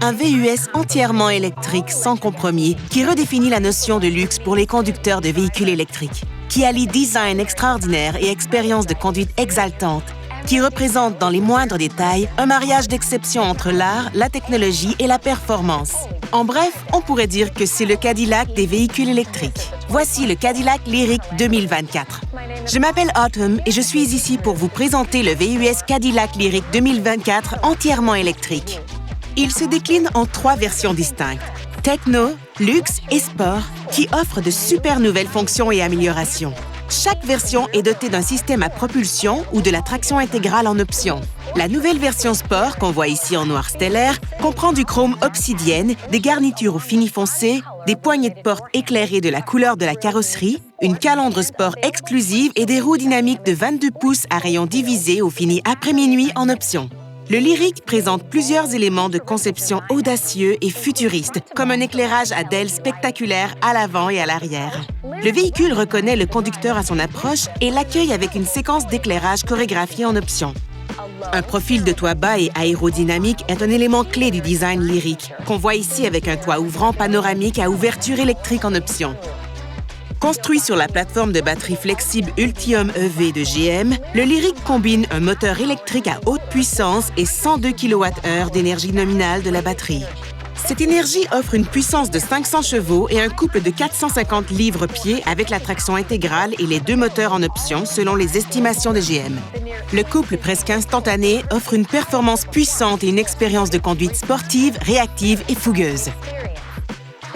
un VUS entièrement électrique sans compromis qui redéfinit la notion de luxe pour les conducteurs de véhicules électriques, qui allie design extraordinaire et expérience de conduite exaltante, qui représente dans les moindres détails un mariage d'exception entre l'art, la technologie et la performance. En bref, on pourrait dire que c'est le Cadillac des véhicules électriques. Voici le Cadillac Lyriq 2024. Je m'appelle Autumn et je suis ici pour vous présenter le VUS Cadillac Lyriq 2024 entièrement électrique. Il se décline en 3 versions distinctes, Techno, Luxe et Sport, qui offrent de super nouvelles fonctions et améliorations. Chaque version est dotée d'un système à propulsion ou de la traction intégrale en option. La nouvelle version Sport, qu'on voit ici en noir stellaire, comprend du chrome obsidienne, des garnitures au fini foncé, des poignées de porte éclairées de la couleur de la carrosserie, une calandre sport exclusive et des roues dynamiques de 22 pouces à rayon divisé au fini après-minuit en option. Le Lyriq présente plusieurs éléments de conception audacieux et futuristes, comme un éclairage à DEL spectaculaire à l'avant et à l'arrière. Le véhicule reconnaît le conducteur à son approche et l'accueille avec une séquence d'éclairage chorégraphiée en option. Un profil de toit bas et aérodynamique est un élément clé du design Lyriq, qu'on voit ici avec un toit ouvrant panoramique à ouverture électrique en option. Construit sur la plateforme de batterie flexible Ultium EV de GM, le Lyriq combine un moteur électrique à haute puissance et 102 kWh d'énergie nominale de la batterie. Cette énergie offre une puissance de 500 chevaux et un couple de 450 livres-pieds avec la traction intégrale et les 2 moteurs en option selon les estimations de GM. Le couple presque instantané offre une performance puissante et une expérience de conduite sportive, réactive et fougueuse.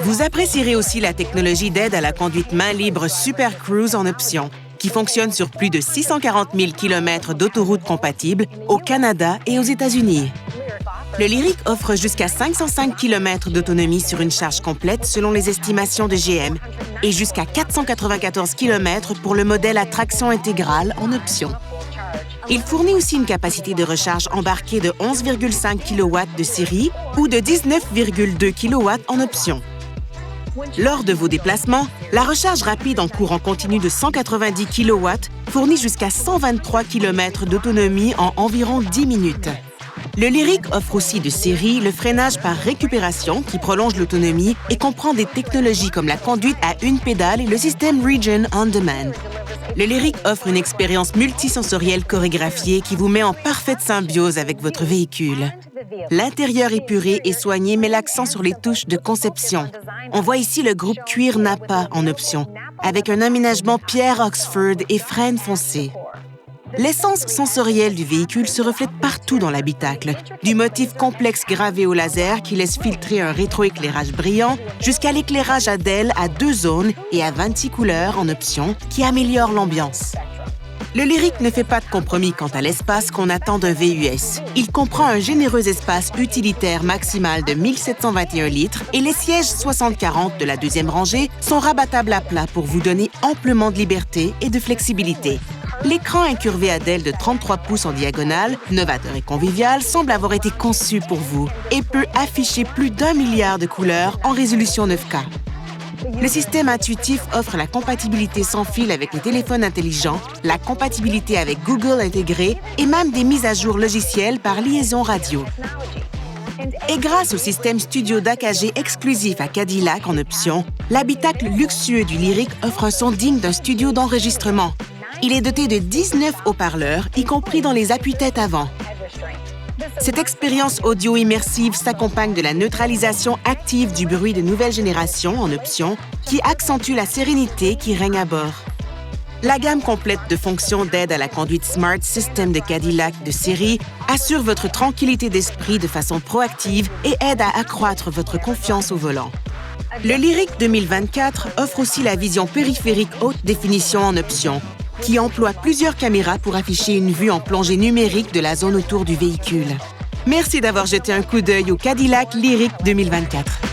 Vous apprécierez aussi la technologie d'aide à la conduite main libre Super Cruise en option, qui fonctionne sur plus de 640 000 km d'autoroutes compatibles au Canada et aux États-Unis. Le Lyriq offre jusqu'à 505 km d'autonomie sur une charge complète selon les estimations de GM et jusqu'à 494 km pour le modèle à traction intégrale en option. Il fournit aussi une capacité de recharge embarquée de 11,5 kW de série ou de 19,2 kW en option. Lors de vos déplacements, la recharge rapide en courant continu de 190 kW fournit jusqu'à 123 km d'autonomie en environ 10 minutes. Le Lyriq offre aussi de série le freinage par récupération qui prolonge l'autonomie et comprend des technologies comme la conduite à une pédale et le système Regen On Demand. Le Lyriq offre une expérience multisensorielle chorégraphiée qui vous met en parfaite symbiose avec votre véhicule. L'intérieur épuré et soigné met l'accent sur les touches de conception. On voit ici le groupe cuir Nappa en option, avec un aménagement pierre Oxford et freins foncés. L'essence sensorielle du véhicule se reflète partout dans l'habitacle, du motif complexe gravé au laser qui laisse filtrer un rétroéclairage brillant jusqu'à l'éclairage à DEL à 2 zones et à 26 couleurs en option qui améliore l'ambiance. Le Lyriq ne fait pas de compromis quant à l'espace qu'on attend d'un VUS. Il comprend un généreux espace utilitaire maximal de 1721 litres et les sièges 60-40 de la deuxième rangée sont rabattables à plat pour vous donner amplement de liberté et de flexibilité. L'écran incurvé à DEL de 33 pouces en diagonale, novateur et convivial, semble avoir été conçu pour vous et peut afficher plus d'1 milliard de couleurs en résolution 9K. Le système intuitif offre la compatibilité sans fil avec les téléphones intelligents, la compatibilité avec Google intégré et même des mises à jour logicielles par liaison radio. Et grâce au système studio d'AKG exclusif à Cadillac en option, l'habitacle luxueux du Lyriq offre un son digne d'un studio d'enregistrement. Il est doté de 19 haut-parleurs, y compris dans les appuis-têtes avant. Cette expérience audio immersive s'accompagne de la neutralisation active du bruit de nouvelle génération en option qui accentue la sérénité qui règne à bord. La gamme complète de fonctions d'aide à la conduite Smart System de Cadillac de série assure votre tranquillité d'esprit de façon proactive et aide à accroître votre confiance au volant. Le Lyriq 2024 offre aussi la vision périphérique haute définition en option, qui emploie plusieurs caméras pour afficher une vue en plongée numérique de la zone autour du véhicule. Merci d'avoir jeté un coup d'œil au Cadillac Lyriq 2024.